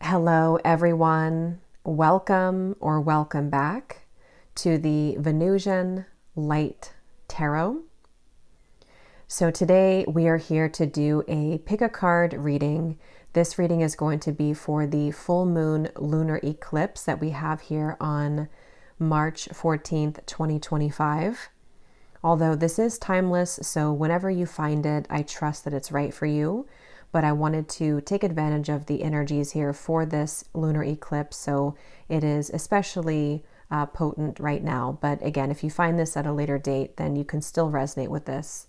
Hello, everyone. Welcome or welcome back to the Venusian Light Tarot. So today we are here to do a pick a card reading. This reading is going to be for the full moon lunar eclipse that we have here on March 14th, 2025. Although this is timeless, so whenever you find it, I trust that it's right for you. But I wanted to take advantage of the energies here for this lunar eclipse, so it is especially potent right now. But again, if you find this at a later date, then you can still resonate with this.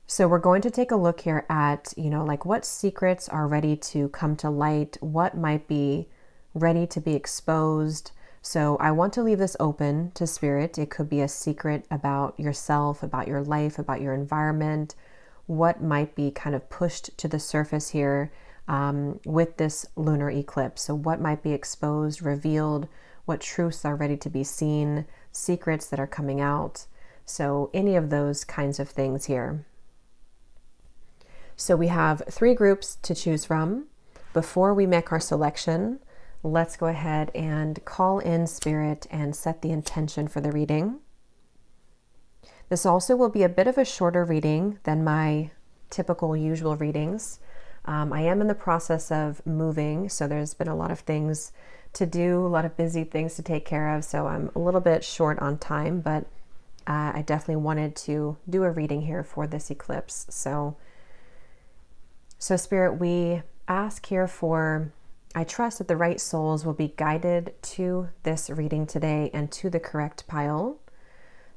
So we're going to take a look here at, like what secrets are ready to come to light, what might be ready to be exposed. So I want to leave this open to spirit. It could be a secret about yourself, about your life, about your environment, what might be kind of pushed to the surface here with this lunar eclipse. So what might be exposed, revealed, what truths are ready to be seen, secrets that are coming out. So any of those kinds of things here. So we have 3 groups to choose from. Before we make our selection, let's go ahead and call in spirit and set the intention for the reading. This also will be a bit of a shorter reading than my typical usual readings. I am in the process of moving, so there's been a lot of things to do, a lot of busy things to take care of, so I'm a little bit short on time, but I definitely wanted to do a reading here for this eclipse. So Spirit, we ask here for, I trust that the right souls will be guided to this reading today and to the correct pile.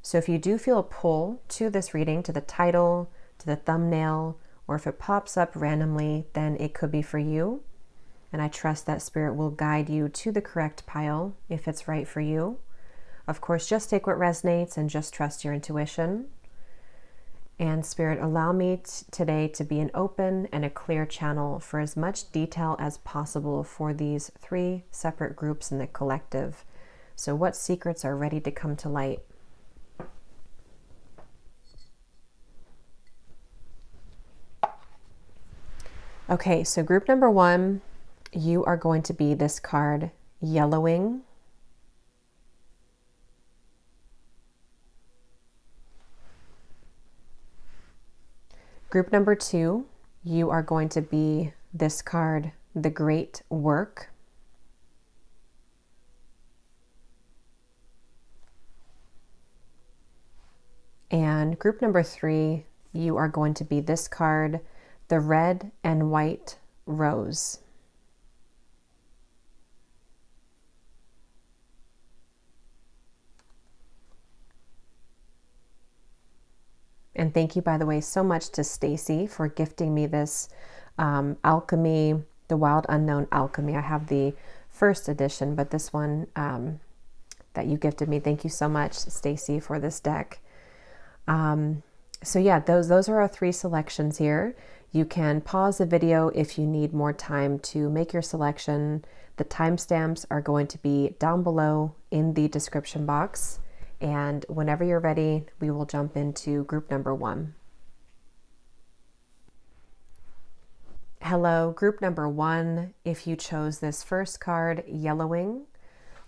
So if you do feel a pull to this reading, to the title, to the thumbnail, or if it pops up randomly, then it could be for you. And I trust that Spirit will guide you to the correct pile if it's right for you. Of course, just take what resonates and just trust your intuition. And Spirit, allow me today to be an open and a clear channel for as much detail as possible for these 3 separate groups in the collective. So what secrets are ready to come to light? Okay, so group number 1, you are going to be this card, Yellowing. Group number 2, you are going to be this card, The Great Work. And group number 3, you are going to be this card, The Red and White Rose. And thank you, by the way, so much to Stacy for gifting me this Alchemy, the Wild Unknown Alchemy. I have the first edition, but this one that you gifted me, thank you so much, Stacy, for this deck. So yeah, those are our 3 selections here. You can pause the video if you need more time to make your selection. The timestamps are going to be down below in the description box. And whenever you're ready, we will jump into group number 1. Hello, group number 1. If you chose this first card, Yellowing,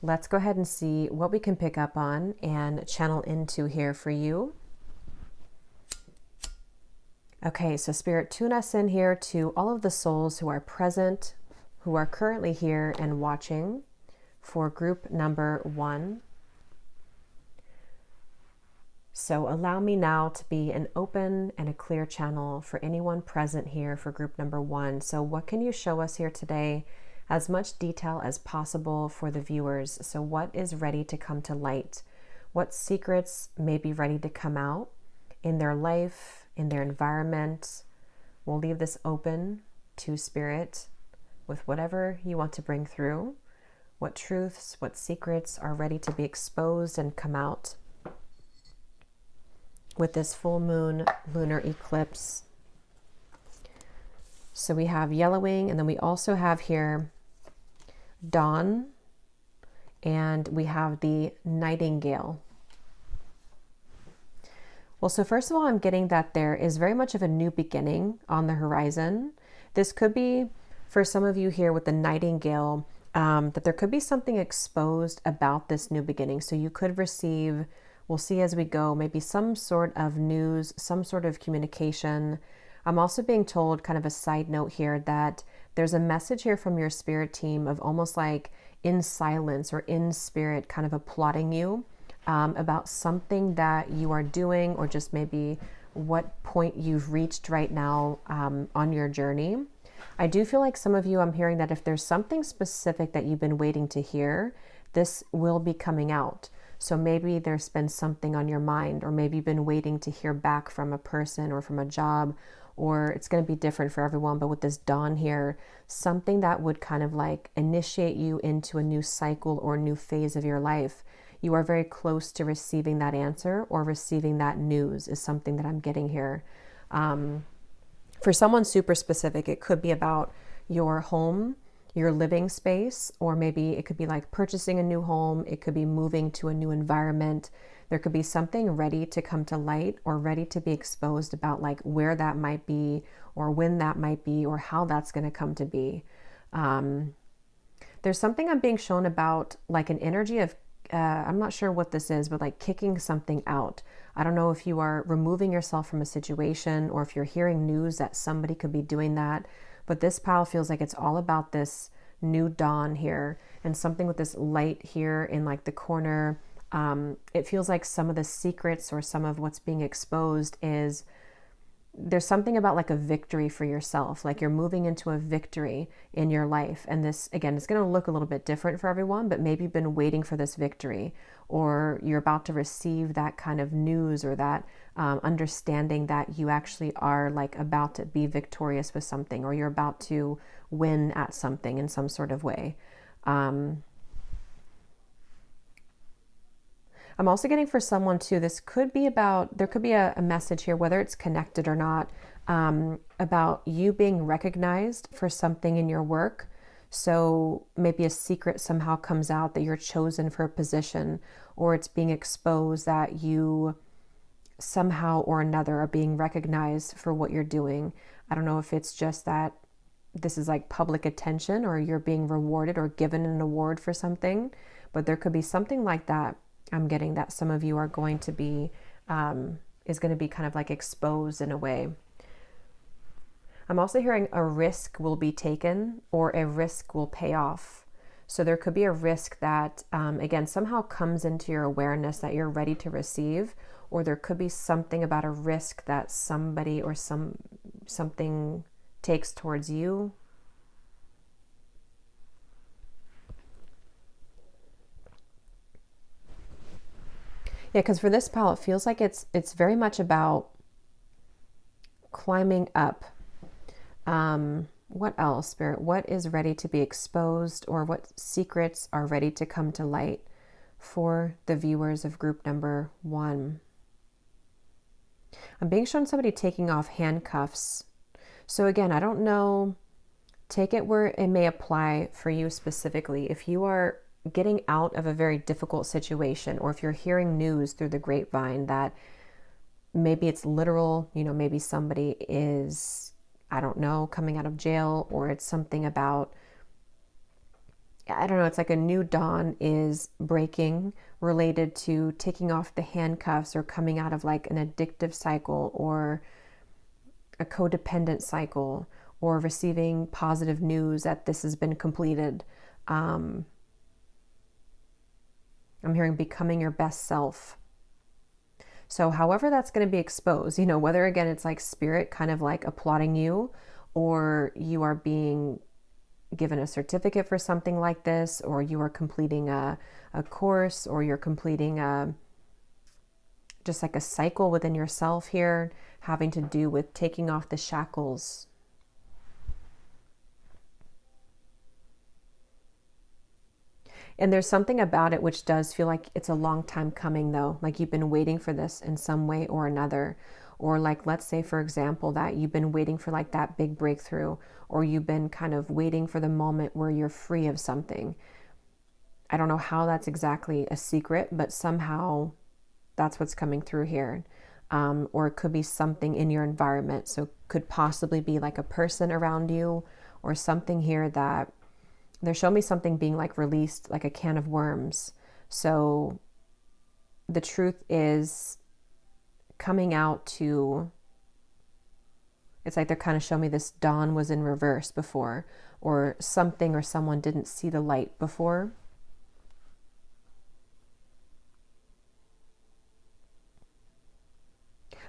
let's go ahead and see what we can pick up on and channel into here for you. Okay, so Spirit, tune us in here to all of the souls who are present, who are currently here and watching for group number 1. So allow me now to be an open and a clear channel for anyone present here for group number 1. So what can you show us here today? As much detail as possible for the viewers. So what is ready to come to light? What secrets may be ready to come out in their life, in their environment? We'll leave this open to Spirit with whatever you want to bring through. What truths, what secrets are ready to be exposed and come out with this full moon lunar eclipse. So we have Yellowing, and then we also have here Dawn, and we have the Nightingale. Well, so first of all, I'm getting that there is very much of a new beginning on the horizon. This could be For some of you here with the Nightingale, that there could be something exposed about this new beginning. So you could receive, we'll see as we go, maybe some sort of news, some sort of communication. I'm also being told, kind of a side note here, that there's a message here from your spirit team of almost like in silence or in spirit kind of applauding you about something that you are doing, or just maybe what point you've reached right now on your journey. I do feel like some of you, I'm hearing that if there's something specific that you've been waiting to hear, this will be coming out. So maybe there's been something on your mind, or maybe you've been waiting to hear back from a person or from a job, or it's going to be different for everyone. But with this dawn here, something that would kind of like initiate you into a new cycle or new phase of your life. You are very close to receiving that answer or receiving that news is something that I'm getting here. For someone super specific, it could be about your home, your living space, or maybe it could be like purchasing a new home. It could be moving to a new environment. There could be something ready to come to light or ready to be exposed about like where that might be, or when that might be, or how that's going to come to be. There's something I'm being shown about like an energy of, I'm not sure what this is, but like kicking something out. I don't know if you are removing yourself from a situation, or if you're hearing news that somebody could be doing that. But this pile feels like it's all about this new dawn here, and something with this light here in like the corner. It feels like some of the secrets or some of what's being exposed is there's something about like a victory for yourself, like you're moving into a victory in your life. And this, again, it's going to look a little bit different for everyone, but maybe you've been waiting for this victory, or you're about to receive that kind of news, or that understanding that you actually are like about to be victorious with something, or you're about to win at something in some sort of way. I'm also getting for someone too, this could be about, there could be a message here, whether it's connected or not, about you being recognized for something in your work. So maybe a secret somehow comes out that you're chosen for a position, or it's being exposed that you somehow or another are being recognized for what you're doing. I don't know if it's just that this is like public attention, or you're being rewarded or given an award for something, but there could be something like that. I'm getting that some of you are going to be, is going to be kind of like exposed in a way. I'm also hearing a risk will be taken, or a risk will pay off. So there could be a risk that, again, somehow comes into your awareness that you're ready to receive, or there could be something about a risk that somebody or something takes towards you. Yeah, because for this pile, it feels like it's very much about climbing up. What else, Spirit? What is ready to be exposed, or what secrets are ready to come to light for the viewers of group number 1? I'm being shown somebody taking off handcuffs. So again, I don't know, take it where it may apply for you specifically. If you are getting out of a very difficult situation, or if you're hearing news through the grapevine that maybe it's literal, maybe somebody is, I don't know, coming out of jail, or it's something about, I don't know, it's like a new dawn is breaking related to taking off the handcuffs, or coming out of like an addictive cycle, or a codependent cycle, or receiving positive news that this has been completed. I'm hearing becoming your best self. So however that's going to be exposed, whether again it's like spirit kind of like applauding you, or you are being given a certificate for something like this, or you are completing a course, or you're completing just like a cycle within yourself here, having to do with taking off the shackles. And there's something about it which does feel like it's a long time coming though, like you've been waiting for this in some way or another. Or like, let's say, for example, that you've been waiting for like that big breakthrough, or you've been kind of waiting for the moment where you're free of something. I don't know how that's exactly a secret, but somehow that's what's coming through here. Or it could be something in your environment. So could possibly be like a person around you, or something here that they're showing me something being like released, like a can of worms. So the truth is coming out to, it's like they're kind of showing me this dawn was in reverse before, or something or someone didn't see the light before.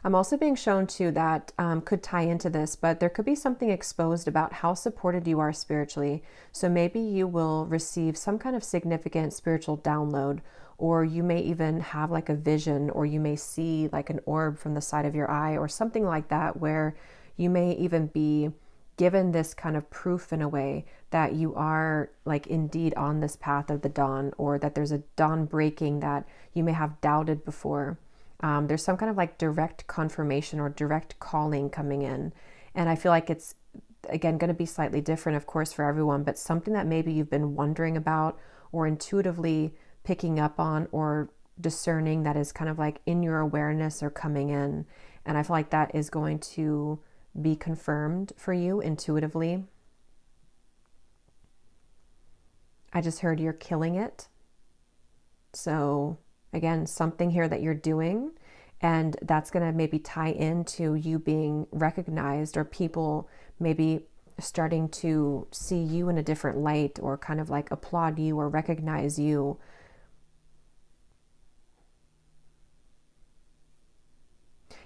I'm also being shown too that could tie into this, but there could be something exposed about how supported you are spiritually. So maybe you will receive some kind of significant spiritual download, or you may even have like a vision, or you may see like an orb from the side of your eye or something like that, where you may even be given this kind of proof in a way that you are like indeed on this path of the dawn, or that there's a dawn breaking that you may have doubted before. There's some kind of like direct confirmation or direct calling coming in. And I feel like it's, again, going to be slightly different, of course, for everyone, but something that maybe you've been wondering about or intuitively picking up on or discerning that is kind of like in your awareness or coming in. And I feel like that is going to be confirmed for you intuitively. I just heard you're killing it. So again, something here that you're doing, and that's going to maybe tie into you being recognized, or people maybe starting to see you in a different light, or kind of like applaud you or recognize you.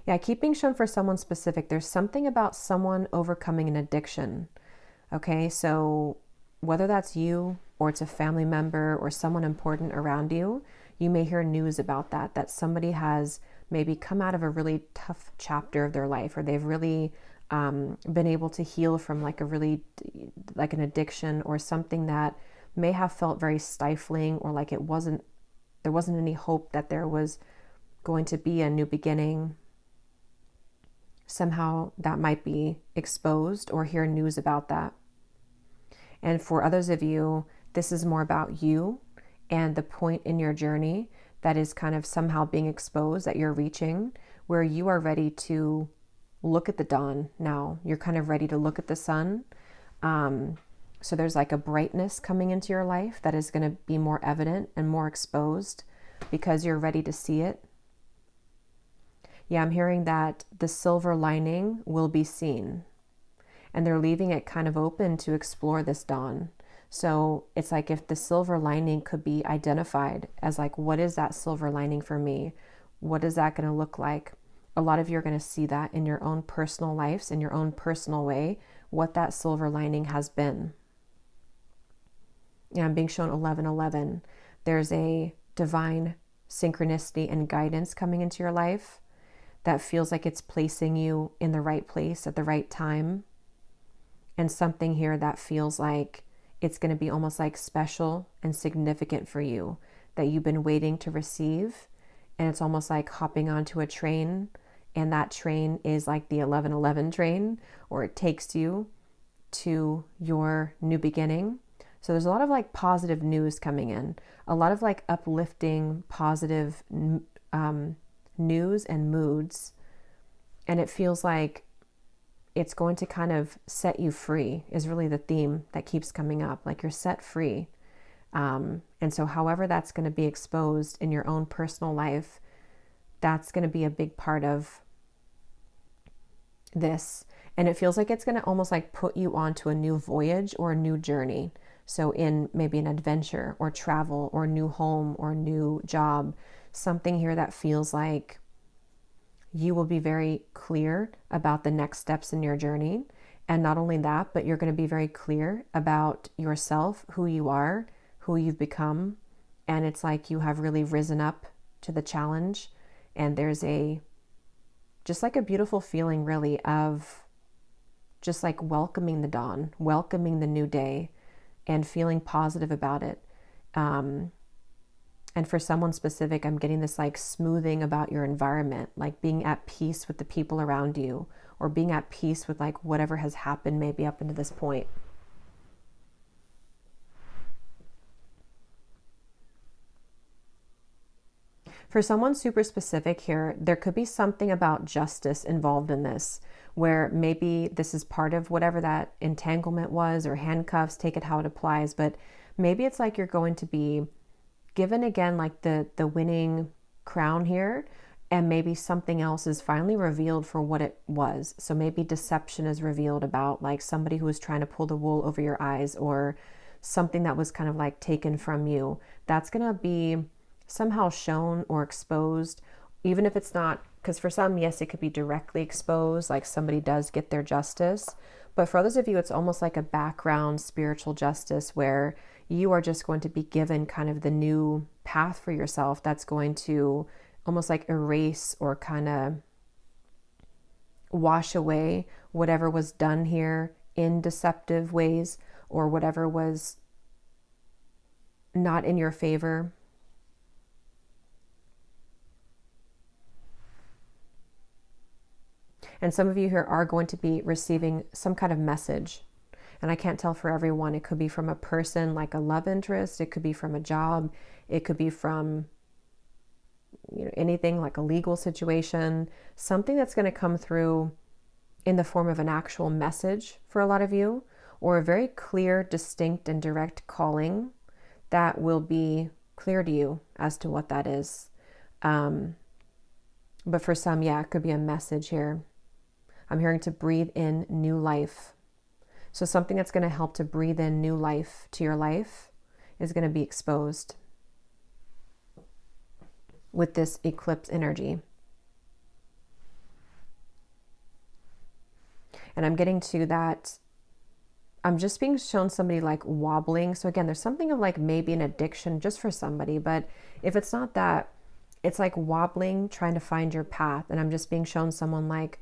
Yeah, I keep being shown for someone specific. There's something about someone overcoming an addiction. Okay, so whether that's you, or it's a family member, or someone important around you, you may hear news about that somebody has maybe come out of a really tough chapter of their life, or they've really been able to heal from like a really, like an addiction, or something that may have felt very stifling, or like there wasn't any hope that there was going to be a new beginning. Somehow that might be exposed, or hear news about that. And for others of you, this is more about you and the point in your journey that is kind of somehow being exposed, that you're reaching, where you are ready to look at the dawn now. You're kind of ready to look at the sun. So there's like a brightness coming into your life that is going to be more evident and more exposed because you're ready to see it. Yeah, I'm hearing that the silver lining will be seen, and they're leaving it kind of open to explore this dawn. So it's like if the silver lining could be identified as like, what is that silver lining for me? What is that going to look like? A lot of you are going to see that in your own personal lives, in your own personal way, what that silver lining has been. Yeah, I'm being shown 1111. There's a divine synchronicity and guidance coming into your life that feels like it's placing you in the right place at the right time. And something here that feels like it's going to be almost like special and significant for you, that you've been waiting to receive. And it's almost like hopping onto a train, and that train is like the 1111 train, or it takes you to your new beginning. So there's a lot of like positive news coming in, a lot of like uplifting, positive news and moods. And it feels like it's going to kind of set you free, is really the theme that keeps coming up. Like you're set free. And so however that's going to be exposed in your own personal life, that's going to be a big part of this. And it feels like it's going to almost like put you onto a new voyage or a new journey. So in maybe an adventure or travel or new home or new job, something here that feels like you will be very clear about the next steps in your journey. And not only that, but you're going to be very clear about yourself, who you are, who you've become. And it's like you have really risen up to the challenge. And there's just like a beautiful feeling really of just like welcoming the dawn, welcoming the new day, and feeling positive about it. And for someone specific, I'm getting this like smoothing about your environment, like being at peace with the people around you, or being at peace with like whatever has happened maybe up into this point. For someone super specific here, there could be something about justice involved in this, where maybe this is part of whatever that entanglement was, or handcuffs, take it how it applies, but maybe it's like you're going to be given again like the winning crown here, and maybe something else is finally revealed for what it was. So maybe deception is revealed about like somebody who was trying to pull the wool over your eyes, or something that was kind of like taken from you. That's going to be somehow shown or exposed, even if it's not, because for some, yes, it could be directly exposed, like somebody does get their justice. But for others of you, it's almost like a background spiritual justice where you are just going to be given kind of the new path for yourself that's going to almost like erase or kind of wash away whatever was done here in deceptive ways, or whatever was not in your favor. And some of you here are going to be receiving some kind of message. And I can't tell for everyone. It could be from a person, like a love interest. It could be from a job. It could be from anything like a legal situation, something that's going to come through in the form of an actual message for a lot of you, or a very clear, distinct, and direct calling that will be clear to you as to what that is. But for some, yeah, it could be a message here. I'm hearing to breathe in new life. So something that's going to help to breathe in new life to your life is going to be exposed with this eclipse energy. And I'm getting to that. I'm just being shown somebody like wobbling. So again, there's something of like maybe an addiction just for somebody. But if it's not that, it's like wobbling, trying to find your path. And I'm just being shown someone like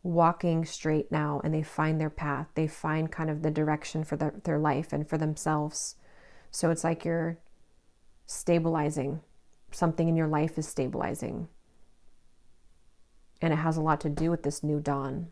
walking straight now, and they find their path. They find kind of the direction for their life and for themselves. So it's like you're stabilizing. Something in your life is stabilizing. And it has a lot to do with this new dawn.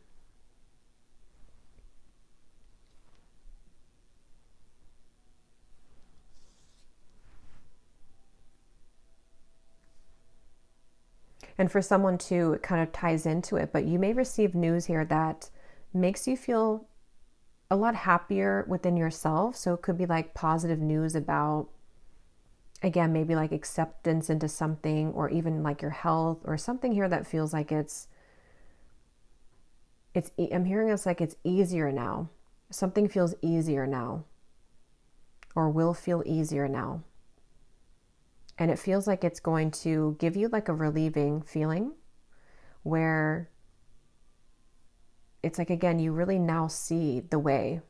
And for someone too, it kind of ties into it, but you may receive news here that makes you feel a lot happier within yourself. So it could be like positive news about, again, maybe like acceptance into something, or even like your health, or something here that feels like I'm hearing it's like it's easier now. Something feels easier now, or will feel easier now. And it feels like it's going to give you like a relieving feeling, where it's like, again, you really now see the way.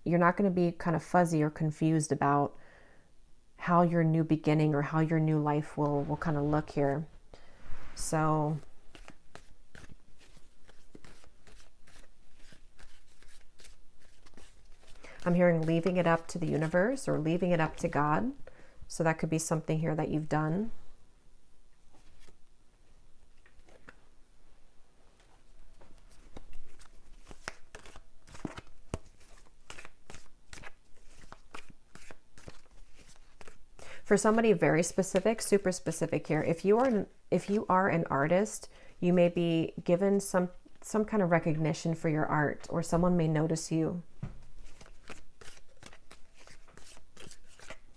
You're not going to be kind of fuzzy or confused about how your new beginning or how your new life will kind of look here. So I'm hearing leaving it up to the universe, or leaving it up to God. So that could be something here that you've done. For somebody very specific, super specific here, if you are an artist, you may be given some kind of recognition for your art, or someone may notice you.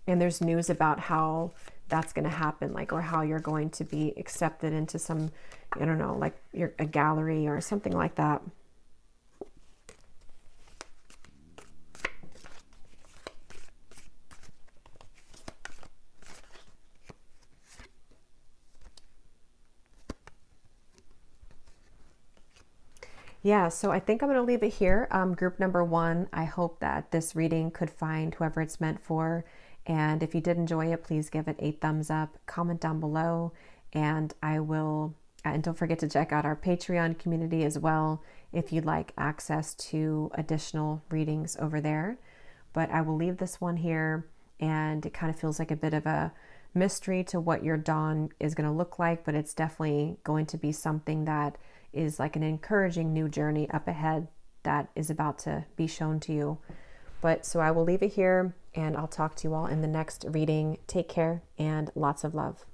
And there's news about how that's going to happen, like, or how you're going to be accepted into some, I don't know, like a gallery or something like that. Yeah, so I think I'm going to leave it here. Group number 1, I hope that this reading could find whoever it's meant for. And if you did enjoy it, please give it a thumbs up, comment down below, and and don't forget to check out our Patreon community as well if you'd like access to additional readings over there. But I will leave this one here, and it kind of feels like a bit of a mystery to what your dawn is going to look like, but it's definitely going to be something that is like an encouraging new journey up ahead that is about to be shown to you. But so I will leave it here, and I'll talk to you all in the next reading. Take care and lots of love.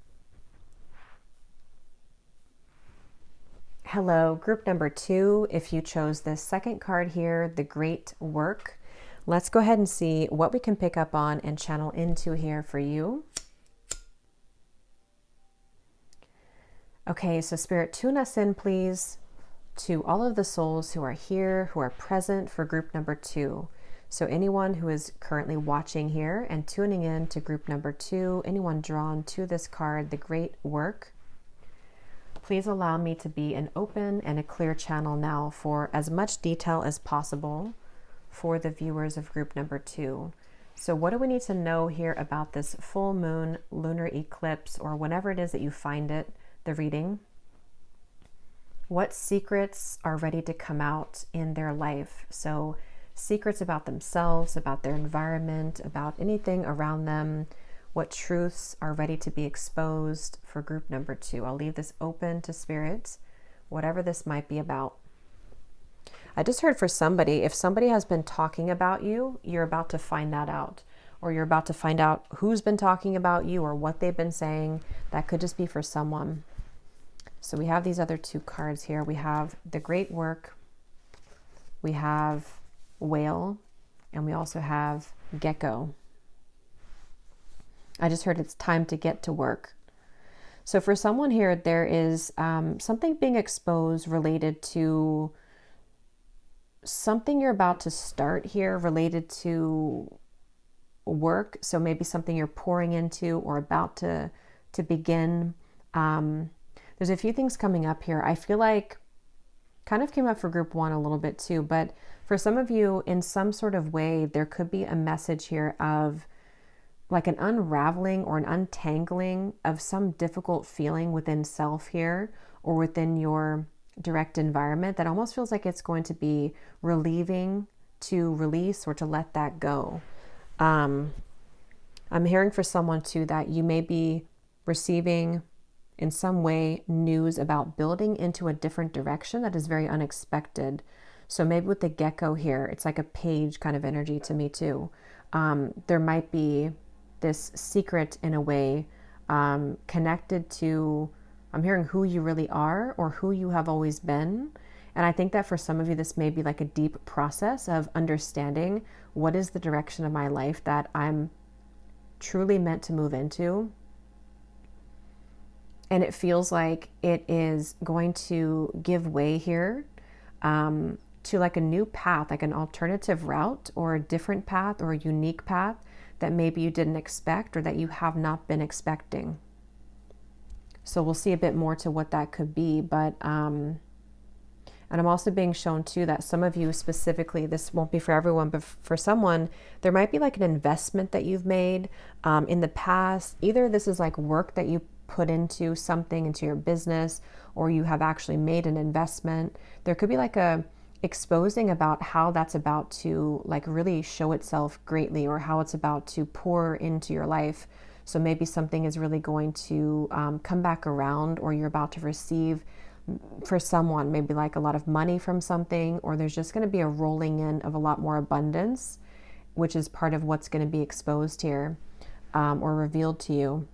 Hello, group number 2. If you chose this second card here, the Great Work, let's go ahead and see what we can pick up on and channel into here for you. Okay, so Spirit, tune us in, please, to all of the souls who are here, who are present for group number 2. So anyone who is currently watching here and tuning in to group number 2, anyone drawn to this card, the Great Work, please allow me to be an open and a clear channel now for as much detail as possible for the viewers of group number 2. So what do we need to know here about this full moon lunar eclipse, or whenever it is that you find it, the reading? What secrets are ready to come out in their life? So secrets about themselves, about their environment, about anything around them. What truths are ready to be exposed for group number 2? I'll leave this open to Spirit, whatever this might be about. I just heard for somebody, if somebody has been talking about you, you're about to find that out. Or you're about to find out who's been talking about you or what they've been saying. That could just be for someone. So we have these other 2 cards here. We have the Great Work, we have Whale, and we also have Gecko. I just heard it's time to get to work. So for someone here, there is something being exposed related to something you're about to start here related to work. So maybe something you're pouring into or about to begin. There's a few things coming up here. I feel like kind of came up for group 1 a little bit too, but for some of you, in some sort of way, there could be a message here of like an unraveling or an untangling of some difficult feeling within self here or within your direct environment that almost feels like it's going to be relieving to release or to let that go. I'm hearing for someone too that you may be receiving in some way news about building into a different direction that is very unexpected. So maybe with the gecko here, it's like a page kind of energy to me too. There might be this secret in a way connected to, I'm hearing who you really are or who you have always been. And I think that for some of you, this may be like a deep process of understanding what is the direction of my life that I'm truly meant to move into. And it feels like it is going to give way here to like a new path, like an alternative route or a different path or a unique path that maybe you didn't expect or that you have not been expecting. So we'll see a bit more to what that could be. But, and I'm also being shown too that some of you specifically, this won't be for everyone, but for someone, there might be like an investment that you've made in the past. Either this is like work that you put into something, into your business, or you have actually made an investment. There could be like a exposing about how that's about to like really show itself greatly, or how it's about to pour into your life. So maybe something is really going to come back around, or you're about to receive for someone maybe like a lot of money from something, or there's just going to be a rolling in of a lot more abundance, which is part of what's going to be exposed here or revealed to you.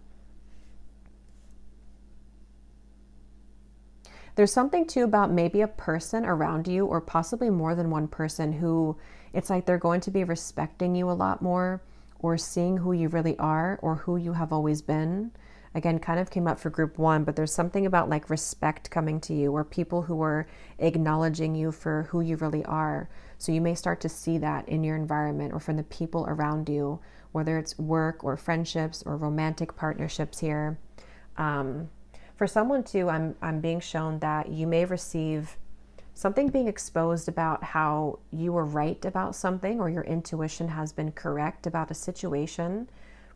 There's something too about maybe a person around you, or possibly more than one person, who it's like they're going to be respecting you a lot more, or seeing who you really are or who you have always been. Again, kind of came up for group 1, but there's something about like respect coming to you, or people who are acknowledging you for who you really are. So you may start to see that in your environment or from the people around you, whether it's work or friendships or romantic partnerships here. For someone too, I'm being shown that you may receive something being exposed about how you were right about something, or your intuition has been correct about a situation,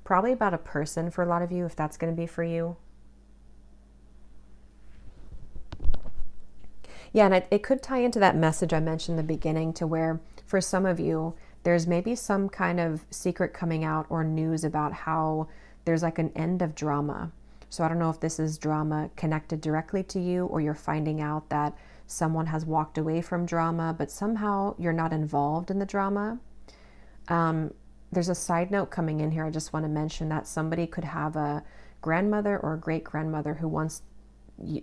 probably about a person for a lot of you, if that's going to be for you. Yeah, and it could tie into that message I mentioned in the beginning, to where for some of you, there's maybe some kind of secret coming out or news about how there's like an end of drama. So I don't know if this is drama connected directly to you, or you're finding out that someone has walked away from drama, but somehow you're not involved in the drama. There's a side note coming in here. I just want to mention that somebody could have a grandmother or a great grandmother who once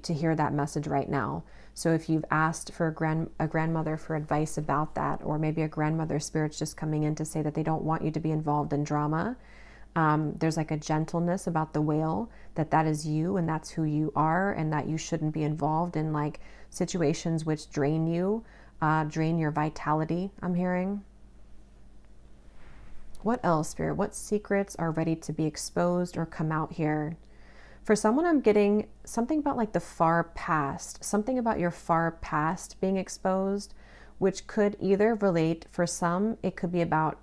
to hear that message right now. So if you've asked for a grandmother for advice about that, or maybe a grandmother spirit's just coming in to say that they don't want you to be involved in drama, there's like a gentleness about the whale, that is you and that's who you are, and that you shouldn't be involved in like situations which drain you, drain your vitality, I'm hearing. What else, Spirit? What secrets are ready to be exposed or come out here? For someone, I'm getting something about like the far past, something about your far past being exposed, which could either relate, for some, it could be about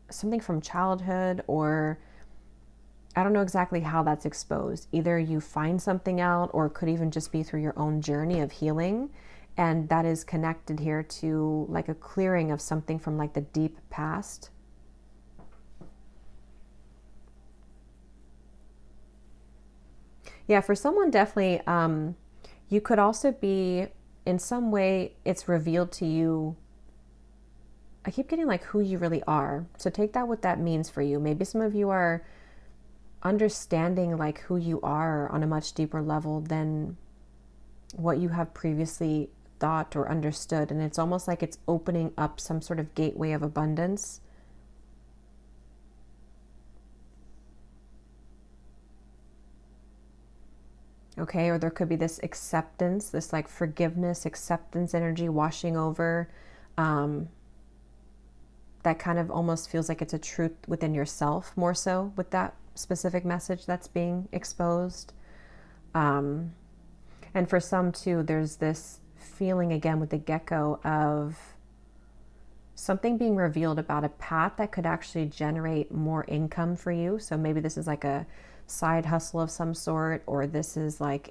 something from childhood, or I don't know exactly how that's exposed. Either you find something out, or it could even just be through your own journey of healing. And that is connected here to like a clearing of something from like the deep past. Yeah, for someone, definitely, you could also be, in some way, it's revealed to you. I keep getting like who you really are. So take that what that means for you. Maybe some of you are understanding like who you are on a much deeper level than what you have previously thought or understood. And it's almost like it's opening up some sort of gateway of abundance. Okay, or there could be this acceptance, this like forgiveness, acceptance energy washing over. That kind of almost feels like it's a truth within yourself, more so with that specific message that's being exposed. And for some too, there's this feeling again with the gecko of something being revealed about a path that could actually generate more income for you. So maybe this is like a side hustle of some sort, or this is like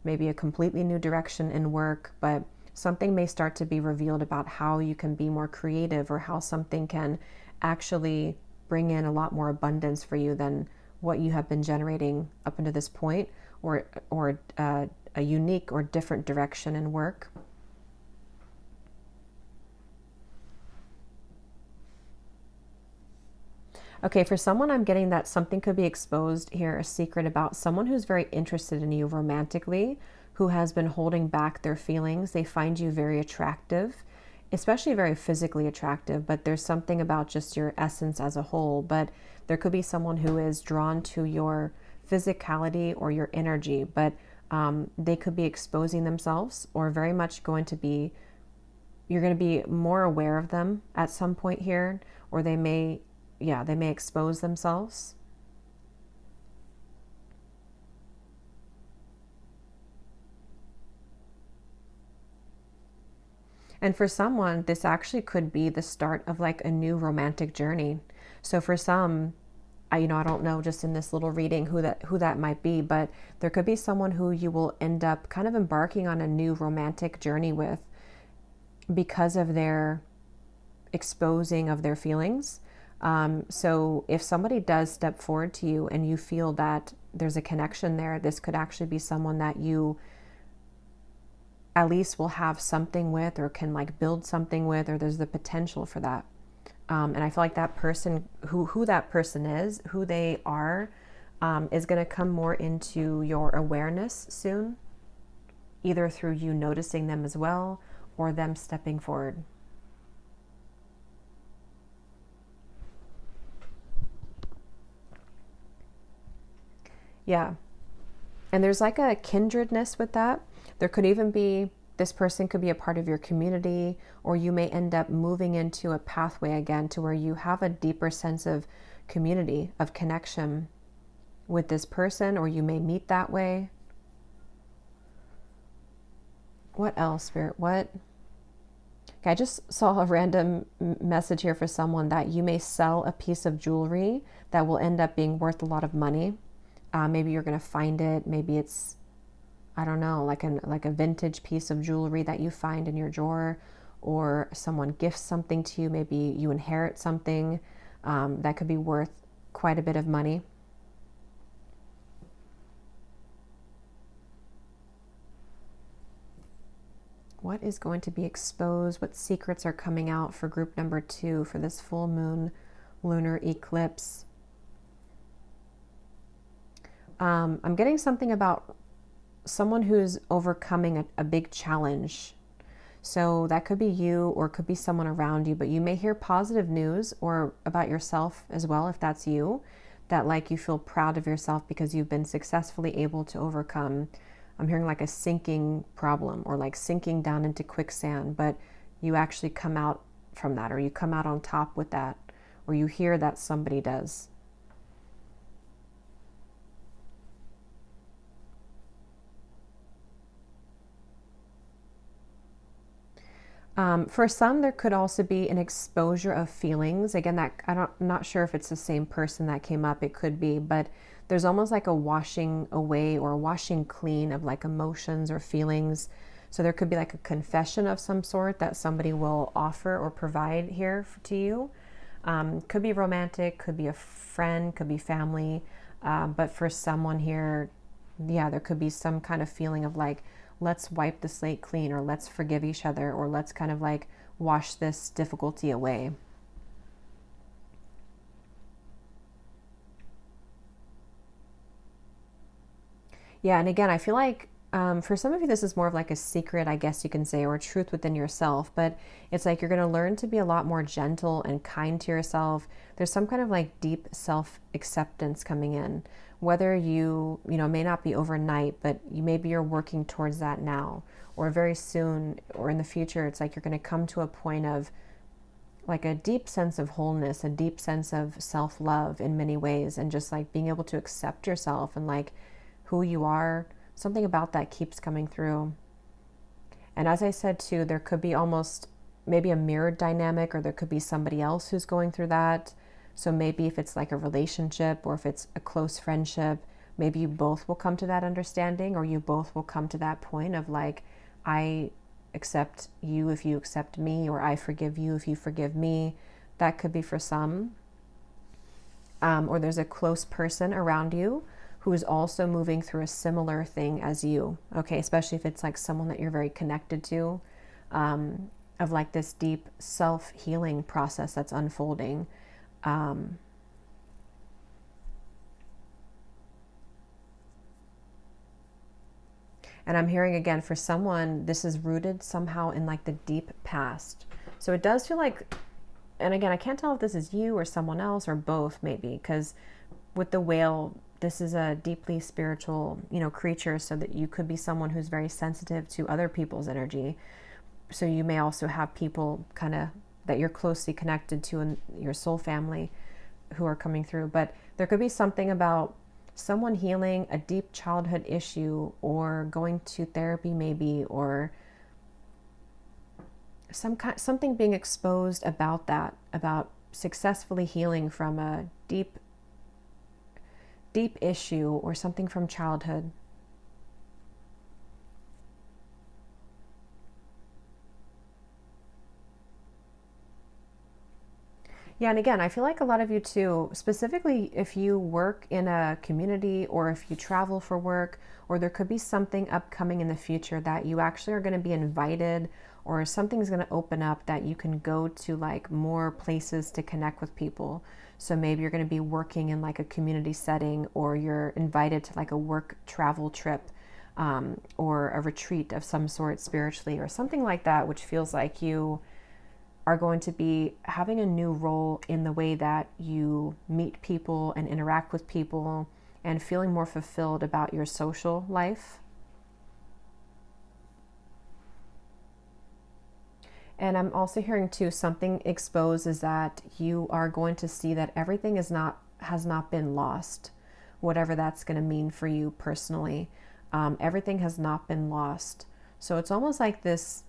maybe a completely new direction in work, but something may start to be revealed about how you can be more creative, or how something can actually bring in a lot more abundance for you than what you have been generating up until this point, or a unique or different direction in work. Okay, for someone, I'm getting that something could be exposed here, a secret about someone who's very interested in you romantically, who has been holding back their feelings. They find you very attractive, especially very physically attractive, but there's something about just your essence as a whole. But there could be someone who is drawn to your physicality or your energy, but they could be exposing themselves, or very much going to be, you're going to be more aware of them at some point here, or they may expose themselves. And for someone, this actually could be the start of like a new romantic journey. So for some, I don't know just in this little reading who that might be, but there could be someone who you will end up kind of embarking on a new romantic journey with, because of their exposing of their feelings. So if somebody does step forward to you and you feel that there's a connection there, this could actually be someone that you at least will have something with, or can like build something with, or there's the potential for that. And I feel like that person, who that person is, who they are, is going to come more into your awareness soon, either through you noticing them as well, or them stepping forward. Yeah. And there's like a kindredness with that. There could even be, this person could be a part of your community, or you may end up moving into a pathway again to where you have a deeper sense of community, of connection with this person, or you may meet that way. What else, Spirit? What? Okay, I just saw a random message here for someone that you may sell a piece of jewelry that will end up being worth a lot of money. Maybe you're going to find it. Maybe it's, I don't know, like a vintage piece of jewelry that you find in your drawer, or someone gifts something to you. Maybe you inherit something that could be worth quite a bit of money. What is going to be exposed? What secrets are coming out for group number 2 for this full moon lunar eclipse? I'm getting something about someone who's overcoming a big challenge. So that could be you or it could be someone around you, but you may hear positive news or about yourself as well, if that's you, that like you feel proud of yourself because you've been successfully able to overcome. I'm hearing like a sinking problem or like sinking down into quicksand, but you actually come out from that, or you come out on top with that, or you hear that somebody does. For some, there could also be an exposure of feelings. Again, I'm not sure if it's the same person that came up. It could be, but there's almost like a washing away or a washing clean of like emotions or feelings. So there could be like a confession of some sort that somebody will offer or provide here to you. Could be romantic, could be a friend, could be family. But for someone here, yeah, there could be some kind of feeling of like, let's wipe the slate clean, or let's forgive each other, or let's kind of like wash this difficulty away. Yeah, and again, I feel like for some of you, this is more of like a secret, I guess you can say, or a truth within yourself, but it's like you're going to learn to be a lot more gentle and kind to yourself. There's some kind of like deep self-acceptance coming in, whether you may not be overnight, but maybe you're working towards that now, or very soon, or in the future. It's like you're going to come to a point of like a deep sense of wholeness, a deep sense of self-love in many ways, and just like being able to accept yourself and like who you are. Something about that keeps coming through. And as I said too, there could be almost maybe a mirrored dynamic, or there could be somebody else who's going through that. So maybe if it's like a relationship or if it's a close friendship, maybe you both will come to that understanding, or you both will come to that point of like, I accept you if you accept me, or I forgive you if you forgive me. That could be for some. Or there's a close person around you who is also moving through a similar thing as you. Okay, especially if it's like someone that you're very connected to, of like this deep self-healing process that's unfolding. And I'm hearing again, for someone, this is rooted somehow in like the deep past. So it does feel like, and again, I can't tell if this is you or someone else or both maybe, because with the whale, this is a deeply spiritual, creature, so that you could be someone who's very sensitive to other people's energy. So you may also have people kind of that you're closely connected to in your soul family who are coming through. But there could be something about someone healing a deep childhood issue, or going to therapy maybe, or something being exposed about that, about successfully healing from a deep issue or something from childhood. Yeah, and again, I feel like a lot of you too, specifically if you work in a community or if you travel for work, or there could be something upcoming in the future that you actually are going to be invited, or something's going to open up that you can go to like more places to connect with people. So maybe you're going to be working in like a community setting, or you're invited to like a work travel trip, or a retreat of some sort spiritually, or something like that, which feels like you are going to be having a new role in the way that you meet people and interact with people, and feeling more fulfilled about your social life. And I'm also hearing too, something exposed is that you are going to see that everything has not been lost, whatever that's going to mean for you personally. Everything has not been lost. So it's almost like this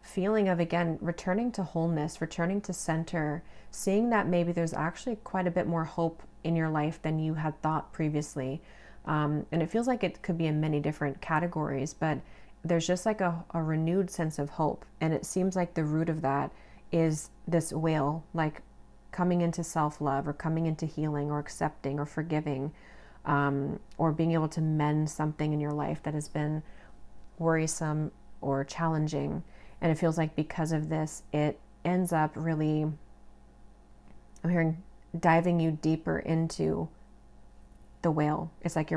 feeling of, again, returning to wholeness, returning to center, seeing that maybe there's actually quite a bit more hope in your life than you had thought previously. And it feels like it could be in many different categories, but there's just like a renewed sense of hope. And it seems like the root of that is this whale, like coming into self-love, or coming into healing, or accepting, or forgiving, or being able to mend something in your life that has been worrisome or challenging. And it feels like because of this, it ends up really, I'm hearing, diving you deeper into the whale. It's like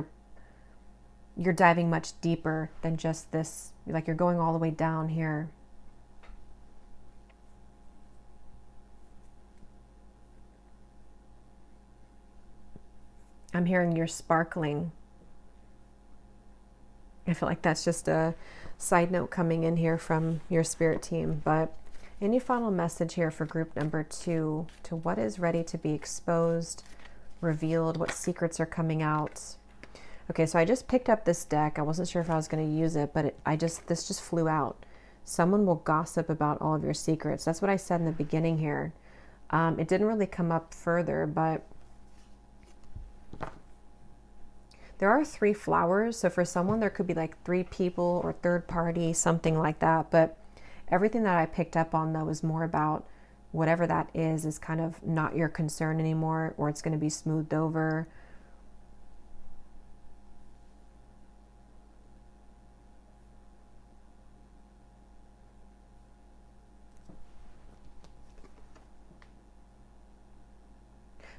you're diving much deeper than just this, like you're going all the way down here. I'm hearing you're sparkling. I feel like that's just a side note coming in here from your spirit team. But any final message here for group number 2 to what is ready to be exposed, revealed, what secrets are coming out? Okay, so I just picked up this deck. I wasn't sure if I was going to use it, but this just flew out. Someone will gossip about all of your secrets. That's what I said in the beginning here. It didn't really come up further, but there are 3 flowers. So for someone, there could be like 3 people or third party, something like that. But everything that I picked up on, though, is more about whatever that is kind of not your concern anymore, or it's going to be smoothed over.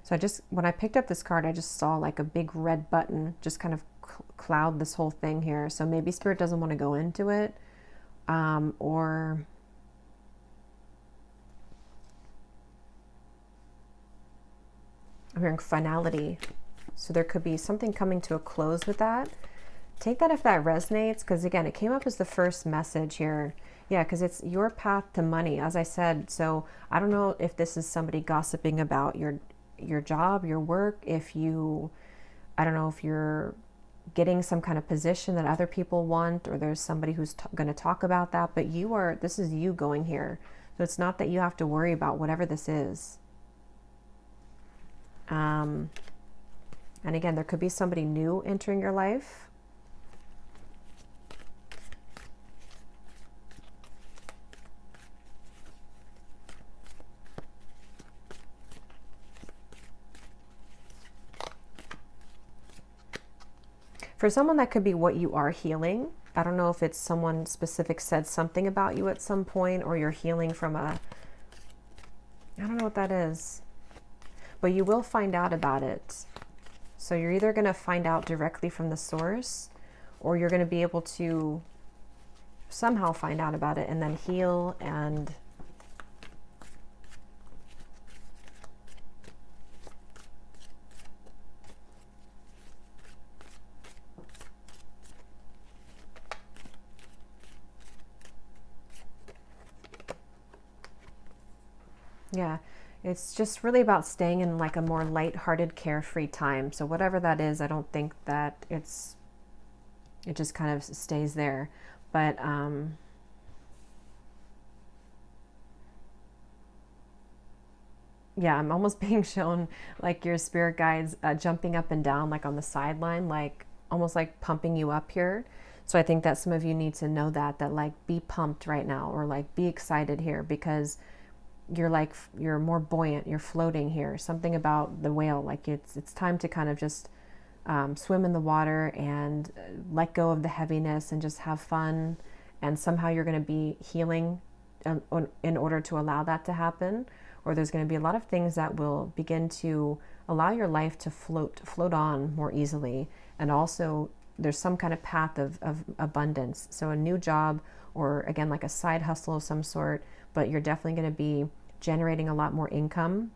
So when I picked up this card, I just saw like a big red button just kind of cloud this whole thing here. So maybe Spirit doesn't want to go into it, or I'm hearing finality. So there could be something coming to a close with that. Take that if that resonates, because again, it came up as the first message here. Yeah, because it's your path to money, as I said. So I don't know if this is somebody gossiping about your job, your work, I don't know if you're getting some kind of position that other people want, or there's somebody who's going to talk about that, but this is you going here. So it's not that you have to worry about whatever this is. And again, there could be somebody new entering your life. For someone, that could be what you are healing. I don't know if it's someone specific said something about you at some point, or you're healing from I don't know what that is. But you will find out about it. So you're either going to find out directly from the source, or you're going to be able to somehow find out about it and then heal and yeah, it's just really about staying in like a more light-hearted, carefree time. So whatever that is, I don't think that it just kind of stays there. But yeah, I'm almost being shown like your spirit guides jumping up and down, like on the sideline, like almost like pumping you up here. So I think that some of you need to know that like be pumped right now, or like be excited here, because you're more buoyant, you're floating here. Something about the whale, like it's time to kind of just swim in the water and let go of the heaviness and just have fun. And somehow you're going to be healing in order to allow that to happen. Or there's going to be a lot of things that will begin to allow your life to float on more easily. And also there's some kind of path of abundance. So a new job, or again, like a side hustle of some sort, but you're definitely going to be generating a lot more income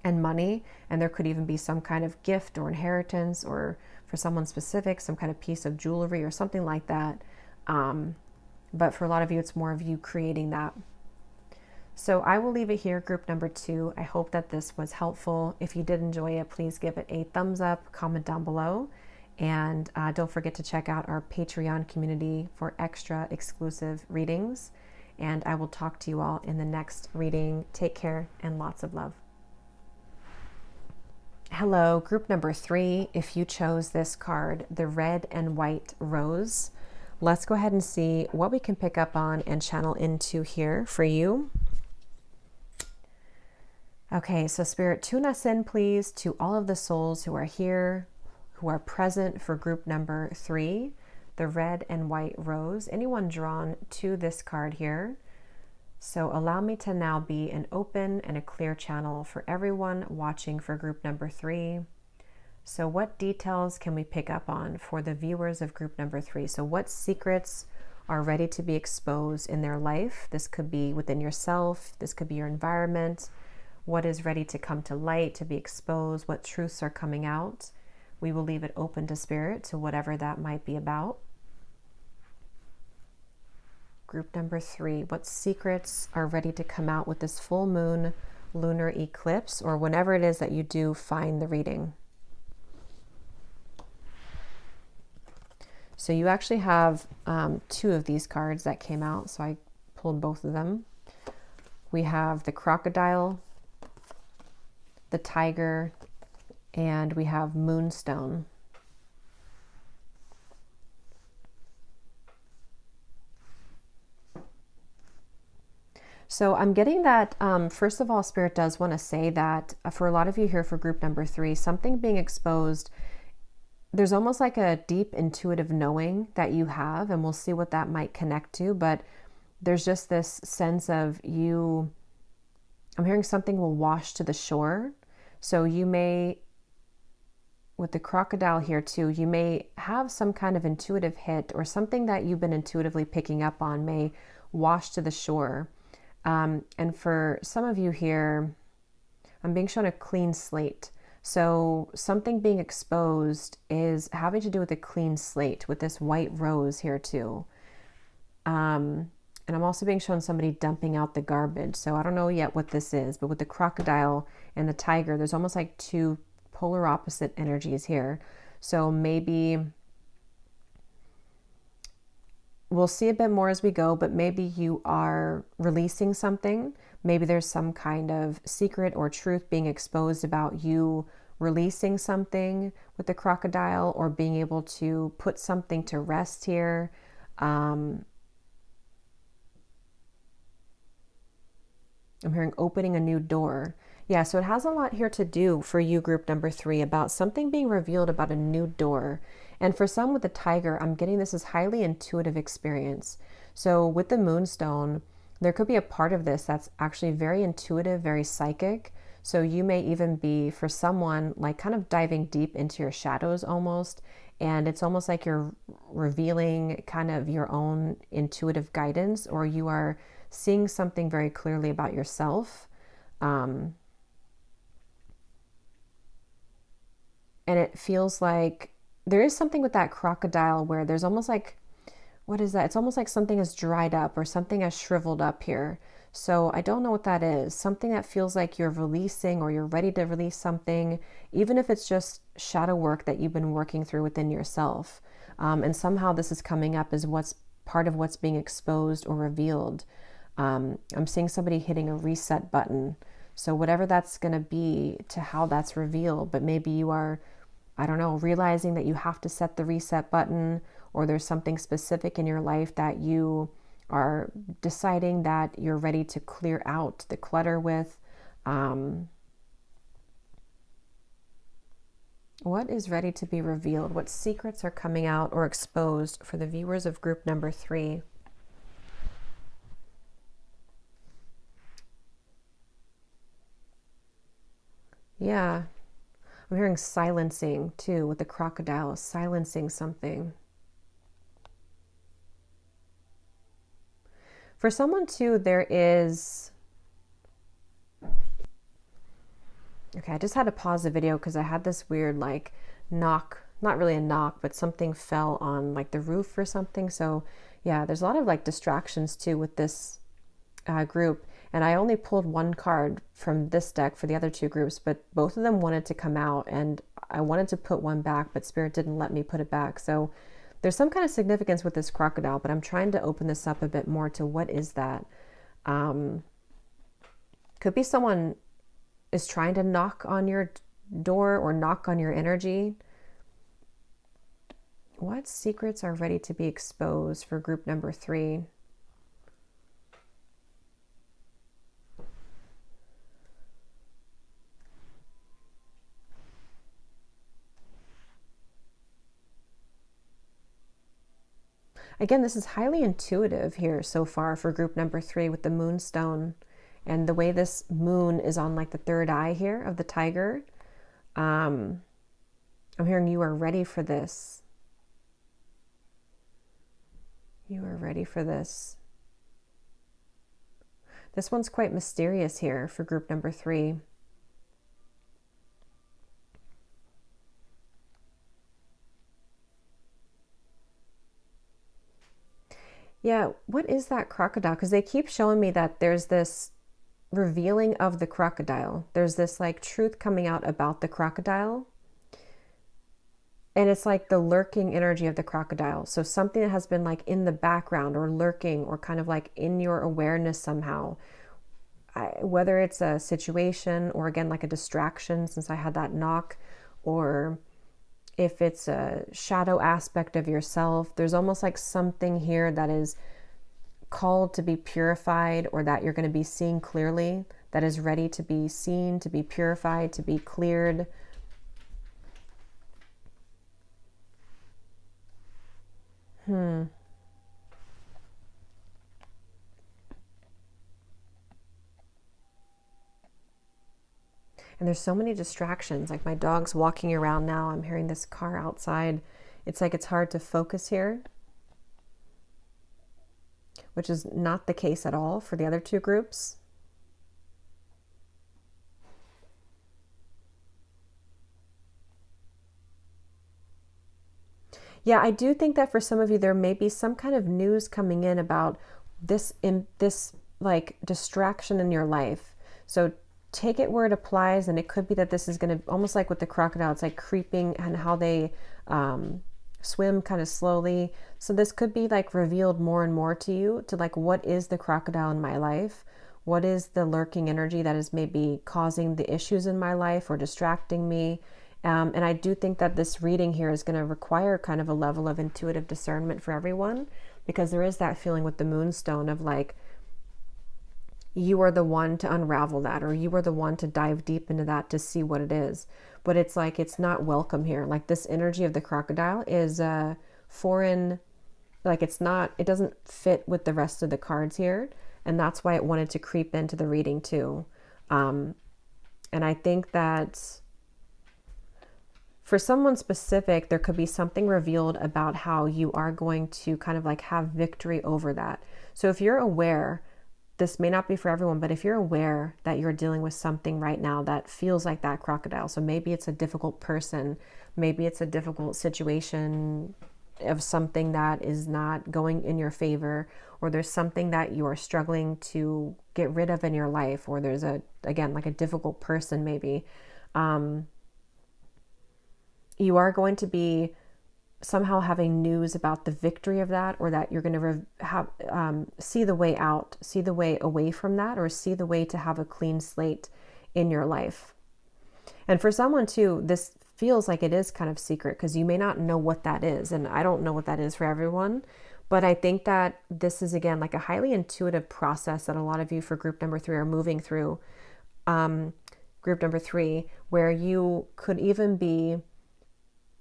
and money. And there could even be some kind of gift or inheritance, or for someone specific, some kind of piece of jewelry or something like that. But for a lot of you, it's more of you creating that. So I will leave it here, group number 2. I hope that this was helpful. If you did enjoy it, please give it a thumbs up, comment down below. And don't forget to check out our Patreon community for extra exclusive readings. And I will talk to you all in the next reading. Take care and lots of love. Hello, group number 3. If you chose this card, the red and white rose, let's go ahead and see what we can pick up on and channel into here for you. Okay, so Spirit, tune us in, please, to all of the souls who are here, who are present for group number 3, the red and white rose. Anyone drawn to this card here. So allow me to now be an open and a clear channel for everyone watching for group number 3. So what details can we pick up on for the viewers of group number 3? So what secrets are ready to be exposed in their life? This could be within yourself. This could be your environment. What is ready to come to light, to be exposed? What truths are coming out? We will leave it open to spirit, to whatever that might be about. Group number 3, what secrets are ready to come out with this full moon lunar eclipse, or whenever it is that you do find the reading? So you actually have 2 of these cards that came out, so I pulled both of them. We have the crocodile, the tiger, and we have moonstone. So I'm getting that, first of all, Spirit does want to say that for a lot of you here for group number 3, something being exposed, there's almost like a deep intuitive knowing that you have, and we'll see what that might connect to, but there's just this sense of you, I'm hearing something will wash to the shore. So you may, with the crocodile here too, you may have some kind of intuitive hit, or something that you've been intuitively picking up on may wash to the shore. And for some of you here, I'm being shown a clean slate. So something being exposed is having to do with a clean slate, with this white rose here too. And I'm also being shown somebody dumping out the garbage. So I don't know yet what this is, but with the crocodile and the tiger, there's almost like 2 polar opposite energies here. So maybe we'll see a bit more as we go, but maybe you are releasing something. Maybe there's some kind of secret or truth being exposed about you releasing something with the crocodile, or being able to put something to rest here. I'm hearing opening a new door. Yeah, so it has a lot here to do for you, group number 3, about something being revealed about a new door. And for some with the tiger, I'm getting this as highly intuitive experience. So with the moonstone, there could be a part of this that's actually very intuitive, very psychic. So you may even be, for someone, like kind of diving deep into your shadows almost. And it's almost like you're revealing kind of your own intuitive guidance, or you are seeing something very clearly about yourself. And it feels like there is something with that crocodile where there's almost like, what is that? It's almost like something has dried up, or something has shriveled up here. So I don't know what that is. Something that feels like you're releasing, or you're ready to release something, even if it's just shadow work that you've been working through within yourself. And somehow this is coming up as what's part of what's being exposed or revealed. I'm seeing somebody hitting a reset button. So whatever that's going to be to how that's revealed, but maybe you are, I don't know, realizing that you have to set the reset button, or there's something specific in your life that you are deciding that you're ready to clear out the clutter with. What is ready to be revealed? What secrets are coming out or exposed for the viewers of group number 3? Yeah, I'm hearing silencing too with the crocodile, silencing something. For someone too, there is, okay, I just had to pause the video because I had this weird like knock, not really a knock, but something fell on like the roof or something. So yeah, there's a lot of like distractions too with this group. And I only pulled 1 card from this deck for the other 2 groups, but both of them wanted to come out, and I wanted to put one back, but Spirit didn't let me put it back. So there's some kind of significance with this crocodile, but I'm trying to open this up a bit more to what is that. Could be someone is trying to knock on your door or knock on your energy. What secrets are ready to be exposed for group number 3? Again, this is highly intuitive here so far for group number 3 with the moonstone, and the way this moon is on like the 3rd eye here of the tiger. I'm hearing you are ready for this. You are ready for this. This one's quite mysterious here for group number 3. Yeah, what is that crocodile? Because they keep showing me that there's this revealing of the crocodile. There's this like truth coming out about the crocodile. And it's like the lurking energy of the crocodile. So something that has been like in the background or lurking or kind of like in your awareness somehow. Whether it's a situation or again like a distraction, since I had that knock, or if it's a shadow aspect of yourself, there's almost like something here that is called to be purified, or that you're going to be seeing clearly, that is ready to be seen, to be purified, to be cleared. And there's so many distractions. Like my dog's walking around now. I'm hearing this car outside. It's like it's hard to focus here, which is not the case at all for the other 2 groups. Yeah, I do think that for some of you, there may be some kind of news coming in about this like distraction in your life. So take it where it applies, and it could be that this is going to, almost like with the crocodile, it's like creeping and how they swim kind of slowly. So this could be like revealed more and more to you, to like, what is the crocodile in my life? What is the lurking energy that is maybe causing the issues in my life or distracting me? And I do think that this reading here is going to require kind of a level of intuitive discernment for everyone, because there is that feeling with the moonstone of like, you are the one to unravel that, or you are the one to dive deep into that to see what it is. But it's like, it's not welcome here. Like this energy of the crocodile is foreign, like it's not, it doesn't fit with the rest of the cards here. And that's why it wanted to creep into the reading too. And I think that for someone specific, there could be something revealed about how you are going to kind of like have victory over that. So if you're aware, this may not be for everyone, but if you're aware that you're dealing with something right now that feels like that crocodile, so maybe it's a difficult person, maybe it's a difficult situation of something that is not going in your favor, or there's something that you are struggling to get rid of in your life, or there's again, like a difficult person maybe, you are going to be somehow having news about the victory of that, or that you're going to see the way out, see the way away from that, or see the way to have a clean slate in your life. And for someone too, this feels like it is kind of secret, because you may not know what that is. And I don't know what that is for everyone, but I think that this is, again, like a highly intuitive process that a lot of you for group number 3 are moving through. Group number 3, where you could even be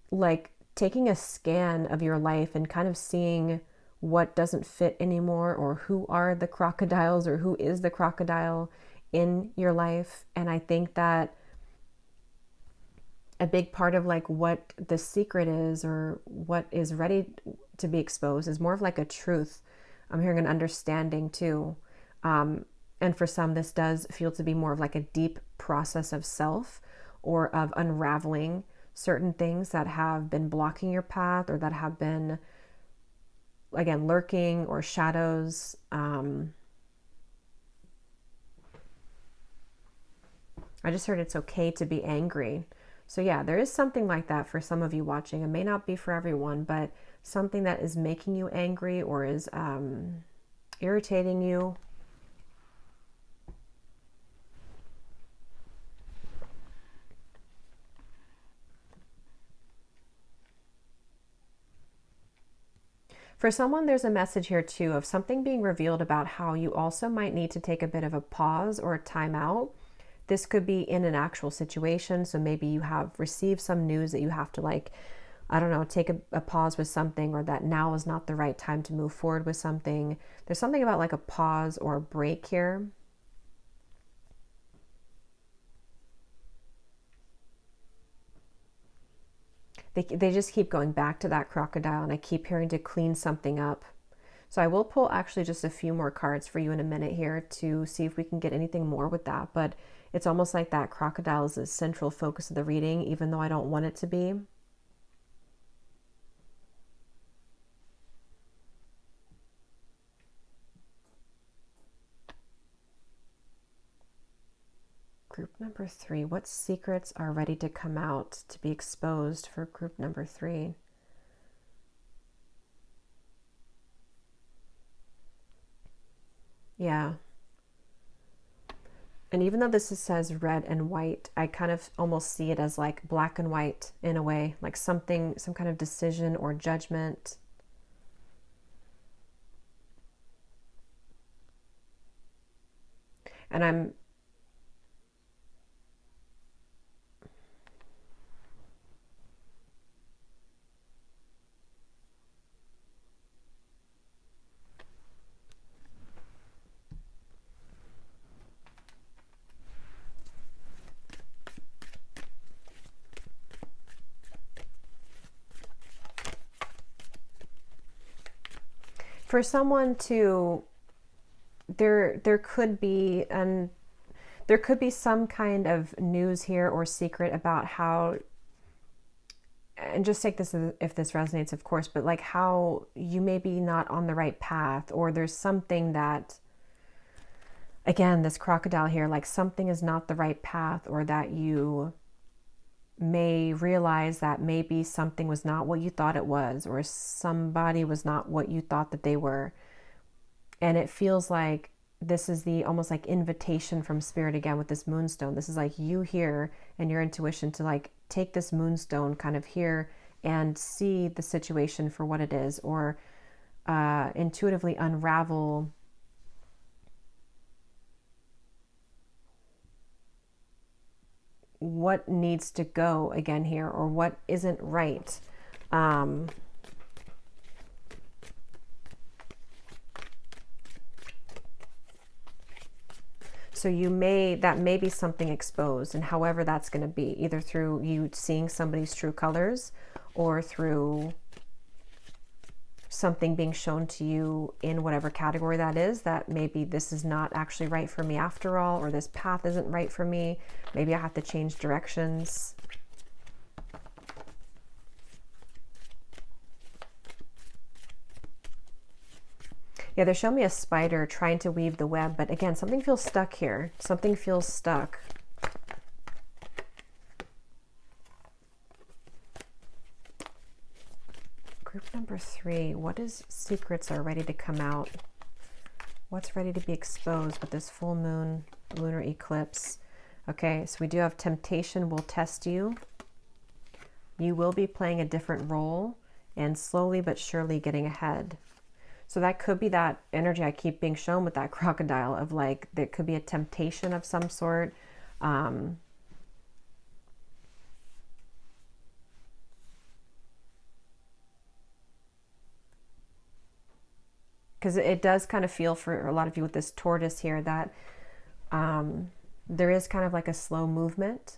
like taking a scan of your life and kind of seeing what doesn't fit anymore, or who are the crocodiles, or who is the crocodile in your life. And I think that a big part of like what the secret is, or what is ready to be exposed, is more of like a truth. I'm hearing an understanding too. And for some, this does feel to be more of like a deep process of self, or of unraveling certain things that have been blocking your path, or that have been, again, lurking, or shadows. I just heard it's okay to be angry. So yeah, there is something like that for some of you watching. It may not be for everyone, but something that is making you angry, or is irritating you. For someone, there's a message here too of something being revealed about how you also might need to take a bit of a pause or a time out. This could be in an actual situation. So maybe you have received some news that you have to, like, I don't know, take a pause with something, or that now is not the right time to move forward with something. There's something about like a pause or a break here. they just keep going back to that crocodile, and I keep hearing to clean something up. So I will pull actually just a few more cards for you in a minute here to see if we can get anything more with that. But it's almost like that crocodile is the central focus of the reading, even though I don't want it to be. Group number 3, what secrets are ready to come out to be exposed for group number 3? Yeah. And even though this says red and white, I kind of almost see it as like black and white in a way, like something, some kind of decision or judgment. And I'm for someone to, there could be, and there could be some kind of news here or secret about how, and just take this if this resonates, of course, but like how you may be not on the right path, or there's something that, again, this crocodile here, like something is not the right path, or that you may realize that maybe something was not what you thought it was, or somebody was not what you thought that they were. And it feels like this is the almost like invitation from spirit again with this moonstone. This is like you here and your intuition to like take this moonstone kind of here and see the situation for what it is, or intuitively unravel what needs to go again here, or what isn't right. So that may be something exposed, and however that's going to be, either through you seeing somebody's true colors, or through something being shown to you in whatever category that is, that maybe this is not actually right for me after all, or this path isn't right for me. Maybe I have to change directions. Yeah, they're showing me a spider trying to weave the web, but again, something feels stuck here. Something feels stuck. Group number 3, what is secrets are ready to come out? What's ready to be exposed with this full moon lunar eclipse? Okay, so we do have temptation will test you. You will be playing a different role and slowly but surely getting ahead. So that could be that energy I keep being shown with that crocodile of like, there could be a temptation of some sort. Because it does kind of feel for a lot of you with this tortoise here that there is kind of like a slow movement.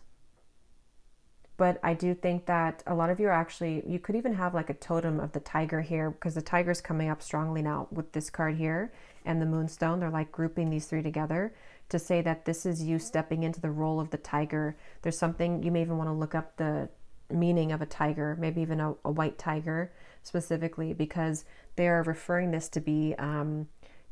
But I do think that a lot of you are actually, you could even have like a totem of the tiger here, because the tiger's coming up strongly now with this card here and the moonstone. They're like grouping these 3 together to say that this is you stepping into the role of the tiger. There's something, you may even want to look up the meaning of a tiger, maybe even a white tiger specifically, because they are referring this to be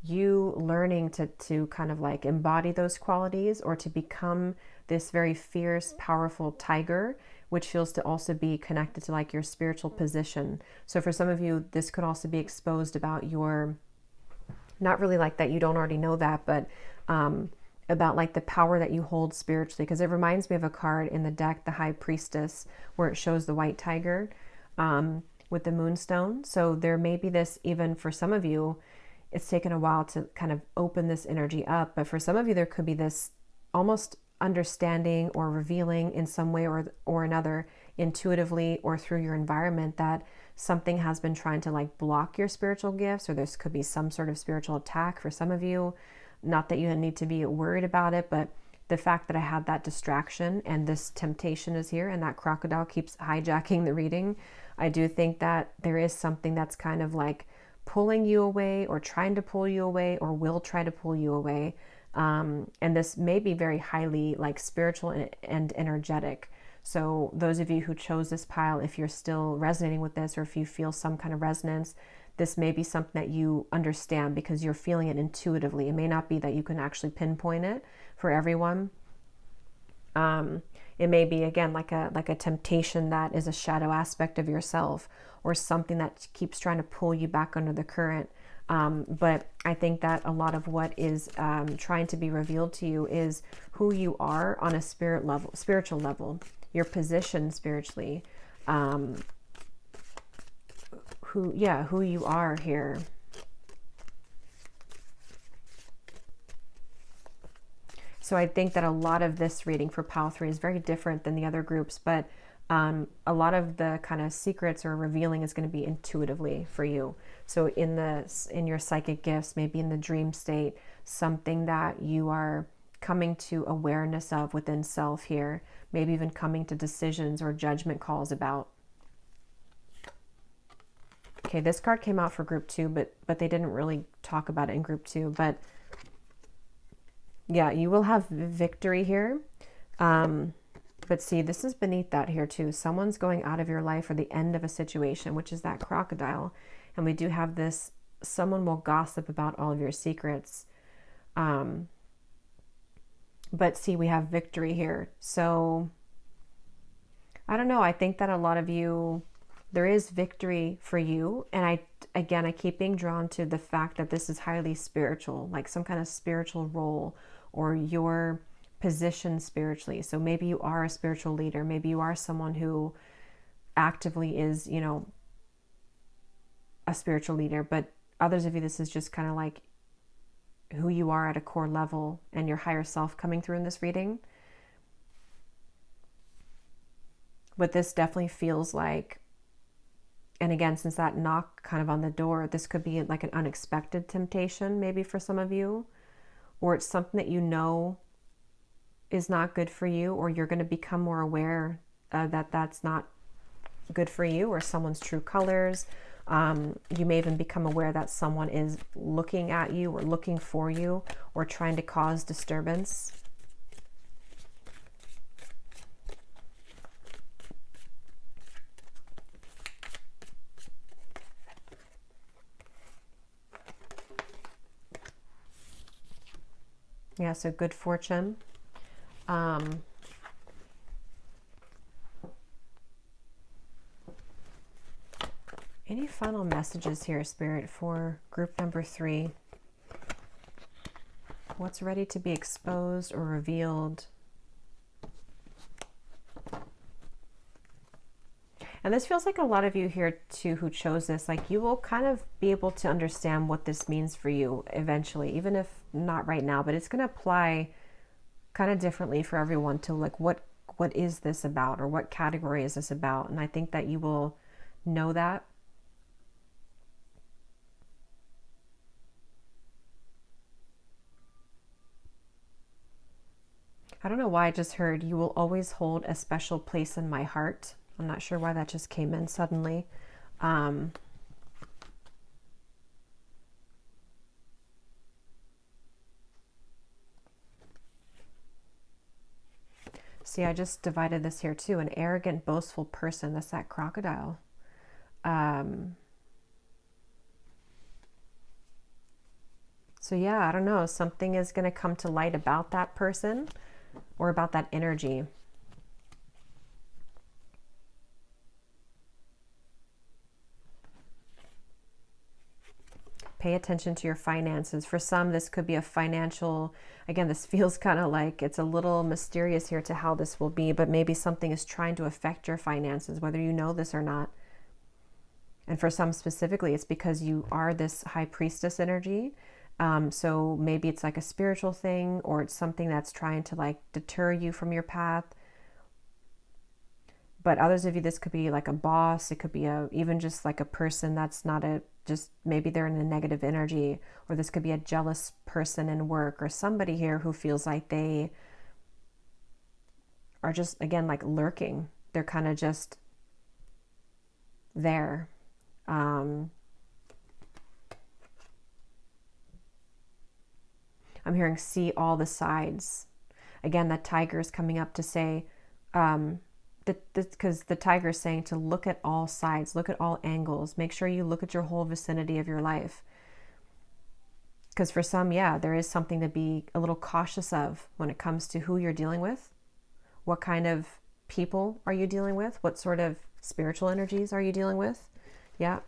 you learning to kind of like embody those qualities, or to become this very fierce, powerful tiger, which feels to also be connected to like your spiritual position. So for some of you, this could also be exposed about your, not really like that you don't already know that, but about like the power that you hold spiritually, because it reminds me of a card in the deck, the High Priestess, where it shows the white tiger with the moonstone. So there may be this, even for some of you, it's taken a while to kind of open this energy up, but for some of you, there could be this almost understanding or revealing in some way or another, intuitively or through your environment, that something has been trying to like block your spiritual gifts, or this could be some sort of spiritual attack for some of you. Not that you need to be worried about it, but the fact that I had that distraction and this temptation is here and that crocodile keeps hijacking the reading, I do think that there is something that's kind of like pulling you away or trying to pull you away or will try to pull you away. And this may be very highly like spiritual and energetic. So those of you who chose this pile, if you're still resonating with this or if you feel some kind of resonance, this may be something that you understand because you're feeling it intuitively. It may not be that you can actually pinpoint it for everyone. It may be, again, like a temptation that is a shadow aspect of yourself or something that keeps trying to pull you back under the current. But I think that a lot of what is trying to be revealed to you is who you are on a spiritual level, your position spiritually, who you are here. So I think that a lot of this reading for pile 3 is very different than the other groups, but a lot of the kind of secrets or revealing is going to be intuitively for you. So in your psychic gifts, maybe in the dream state, something that you are coming to awareness of within self here, maybe even coming to decisions or judgment calls about. Okay, this card came out for group 2, but they didn't really talk about it in group 2, but yeah, you will have victory here. But see, this is beneath that here too. Someone's going out of your life for the end of a situation, which is that crocodile. And we do have this, someone will gossip about all of your secrets. But see, we have victory here. So I don't know. I think that a lot of you, there is victory for you. And I keep being drawn to the fact that this is highly spiritual, like some kind of spiritual role or your position spiritually. So maybe you are a spiritual leader. Maybe you are someone who actively is, you know, a spiritual leader. But others of you, this is just kind of like who you are at a core level and your higher self coming through in this reading. But this definitely feels like, and again, since that knock kind of on the door, this could be like an unexpected temptation maybe for some of you, or it's something that you know is not good for you, or you're going to become more aware that that's not good for you or someone's true colors. You may even become aware that someone is looking at you or looking for you or trying to cause disturbance. Yeah, so good fortune. Any final messages here, Spirit, for group number 3? What's ready to be exposed or revealed? And this feels like a lot of you here too who chose this, like you will kind of be able to understand what this means for you eventually, even if not right now, but it's going to apply kind of differently for everyone to like, what is this about, or what category is this about? And I think that you will know that. I don't know why I just heard you will always hold a special place in my heart. I'm not sure why that just came in suddenly. See, I just divided this here too. An arrogant, boastful person. That's that crocodile. So yeah, I don't know. Something is going to come to light about that person or about that energy. Pay attention to your finances. For some, this could be a financial, again, this feels kind of like it's a little mysterious here to how this will be, but maybe something is trying to affect your finances, whether you know this or not. And for some specifically, it's because you are this high priestess energy. So maybe it's like a spiritual thing, or it's something that's trying to like deter you from your path. But others of you, this could be like a boss. It could be even just like a person that's not just maybe they're in a negative energy, or this could be a jealous person in work, or somebody here who feels like they are just, again, like lurking. They're kind of just there. I'm hearing see all the sides. Again, that tiger is coming up to say, because the tiger is saying to look at all sides, look at all angles, make sure you look at your whole vicinity of your life. Because for some, yeah, there is something to be a little cautious of when it comes to who you're dealing with. What kind of people are you dealing with? What sort of spiritual energies are you dealing with? Yeah.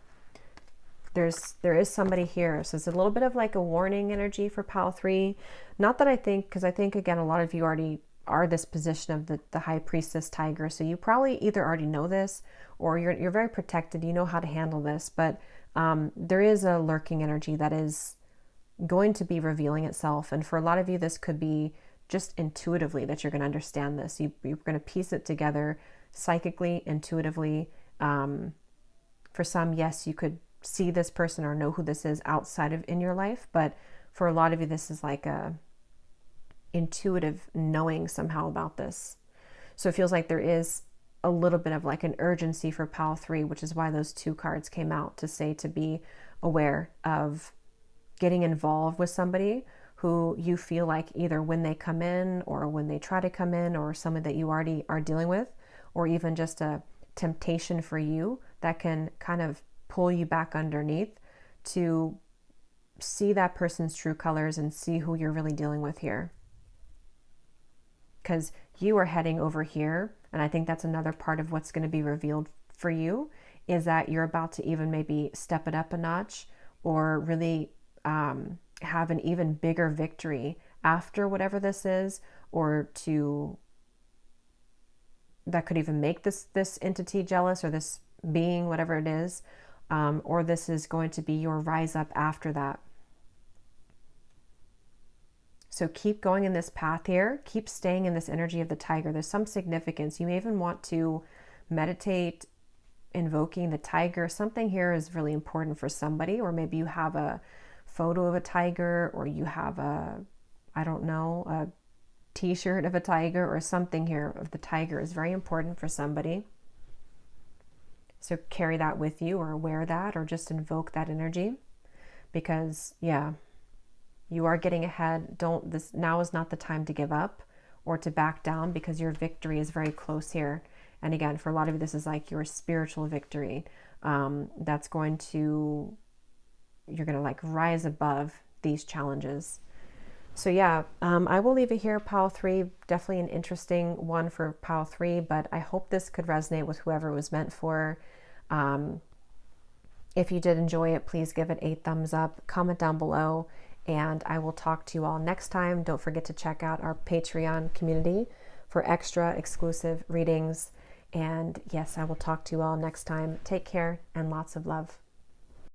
There is somebody here. So it's a little bit of like a warning energy for pile 3. Not that I think, because I think, again, a lot of you already are this position of the high priestess tiger. So you probably either already know this or you're very protected. You know how to handle this. But there is a lurking energy that is going to be revealing itself. And for a lot of you, this could be just intuitively that you're going to understand this. You're going to piece it together psychically, intuitively. For some, yes, you could see this person or know who this is outside of in your life. But for a lot of you, this is like a intuitive knowing somehow about this. So it feels like there is a little bit of like an urgency for pile 3, which is why those 2 cards came out to say to be aware of getting involved with somebody who you feel like either when they come in or when they try to come in, or someone that you already are dealing with, or even just a temptation for you that can kind of pull you back underneath to see that person's true colors and see who you're really dealing with here. Because you are heading over here, and I think that's another part of what's going to be revealed for you, is that you're about to even maybe step it up a notch, or really have an even bigger victory after whatever this is, or that could even make this entity jealous, or this being, whatever it is, or this is going to be your rise up after that. So keep going in this path here. Keep staying in this energy of the tiger. There's some significance. You may even want to meditate, invoking the tiger. Something here is really important for somebody, or maybe you have a photo of a tiger, or you have a t-shirt of a tiger, or something here of the tiger is very important for somebody. So carry that with you, or wear that, or just invoke that energy, because yeah, you are getting ahead. Now is not the time to give up or to back down, because your victory is very close here. And again, for a lot of you, this is like your spiritual victory. You're going to like rise above these challenges. So yeah, I will leave it here. Pile 3, definitely an interesting one for pile 3, but I hope this could resonate with whoever it was meant for. If you did enjoy it, please give it a thumbs up, comment down below, and I will talk to you all next time. Don't forget to check out our Patreon community for extra exclusive readings. And yes, I will talk to you all next time. Take care and lots of love.